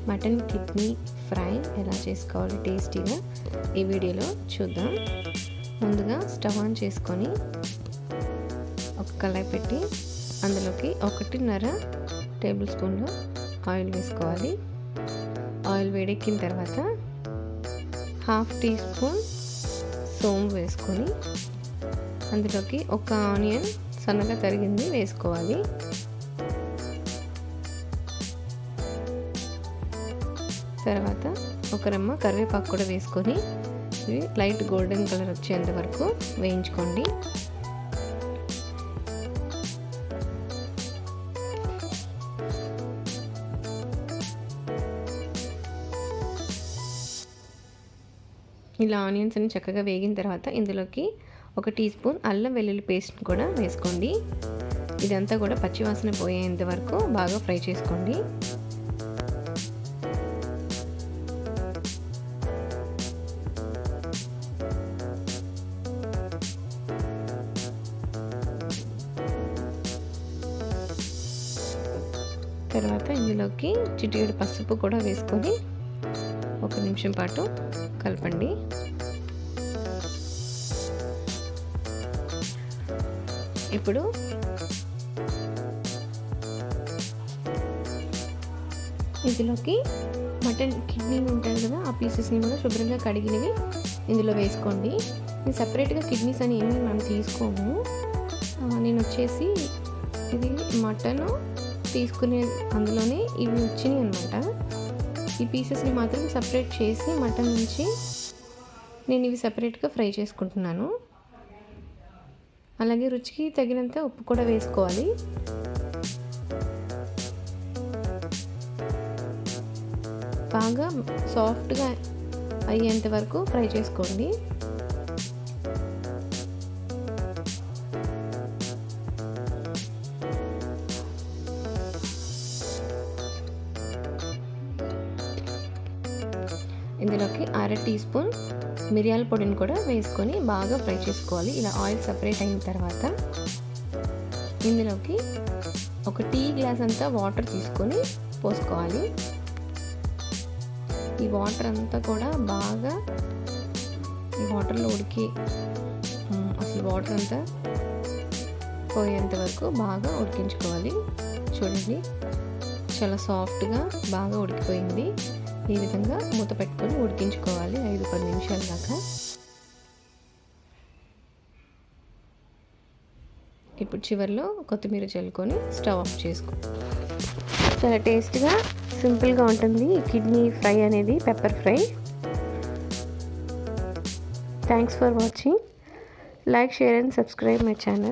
Mutton kidney fry ఎలా చేసుకోవాలి టేస్టీగా ఈ వీడియోలో చూద్దాం. ముందుగా స్టవ్ ఆన్ చేసుకొని ఒక కళాయి పెట్టి అందులోకి 1.5 టేబుల్ స్పూన్లు ఆయిల్ వేసుకోవాలి. ఆయిల్ వేడెక్కిన తర్వాత 1/2 టీ స్పూన్ సోంపు వేసుకొని అందులోకి ఒక ఆనియన్ సన్నగా తరిగింది వేసుకోవాలి. తర్వాత ఒక రెమ్మ కరివేపాకు కూడా వేసుకొని ఇవి లైట్ గోల్డెన్ కలర్ వచ్చేంత వరకు వేయించుకోండి. ఇలా ఆనియన్స్ అన్ని చక్కగా వేగిన తర్వాత ఇందులోకి 1 టీ స్పూన్ అల్లం వెల్లుల్లి పేస్ట్ కూడా వేసుకోండి. ఇదంతా కూడా పచ్చివాసన పోయేంత వరకు బాగా ఫ్రై చేసుకోండి. తర్వాత ఇందులోకి చిటికెడు పసుపు కూడా వేసుకొని 1 నిమిషం పాటు కలపండి. ఇప్పుడు ఇందులోకి మటన్ కిడ్నీ ఉంటుంది కదా, ఆ పీసెస్ని కూడా శుభ్రంగా కడిగినవి ఇందులో వేసుకోండి. నేను సపరేట్గా కిడ్నీస్ అని ఏమీ మనం తీసుకోము. నేను వచ్చేసి ఇది మటను తీసుకునే అందులోనే ఇవి వచ్చినాయి అనమాట. ఈ పీసెస్ని మాత్రం సపరేట్ చేసి మటన్ నుంచి నేను ఇవి సపరేట్గా ఫ్రై చేసుకుంటున్నాను. అలాగే రుచికి తగినంత ఉప్పు కూడా వేసుకోవాలి. బాగా సాఫ్ట్గా అయ్యేంత వరకు ఫ్రై చేసుకోండి. ఇందులోకి 1/2 టీ స్పూన్ మిరియాల పొడిని కూడా వేసుకొని బాగా ఫ్రై చేసుకోవాలి. ఇలా ఆయిల్ సపరేట్ అయిన తర్వాత ఇందులోకి 1 టీ గ్లాస్ అంతా వాటర్ తీసుకొని పోసుకోవాలి. ఈ వాటర్ అంతా కూడా బాగా ఈ వాటర్లో ఉడికి అసలు వాటర్ అంతా పోయేంత వరకు బాగా ఉడికించుకోవాలి. చూడండి, చాలా సాఫ్ట్గా బాగా ఉడికిపోయింది. ఈ విధంగా మూత పెట్టుకొని ఉడికించుకోవాలి 5-10 నిమిషాల దాకా. ఇప్పుడు చివరిలో కొత్తిమీర చల్లుకొని స్టవ్ ఆఫ్ చేసుకో. చాలా టేస్ట్గా సింపుల్గా ఉంటుంది ఈ కిడ్నీ ఫ్రై అనేది, pepper fry. Thanks for watching. Like, share and subscribe my channel.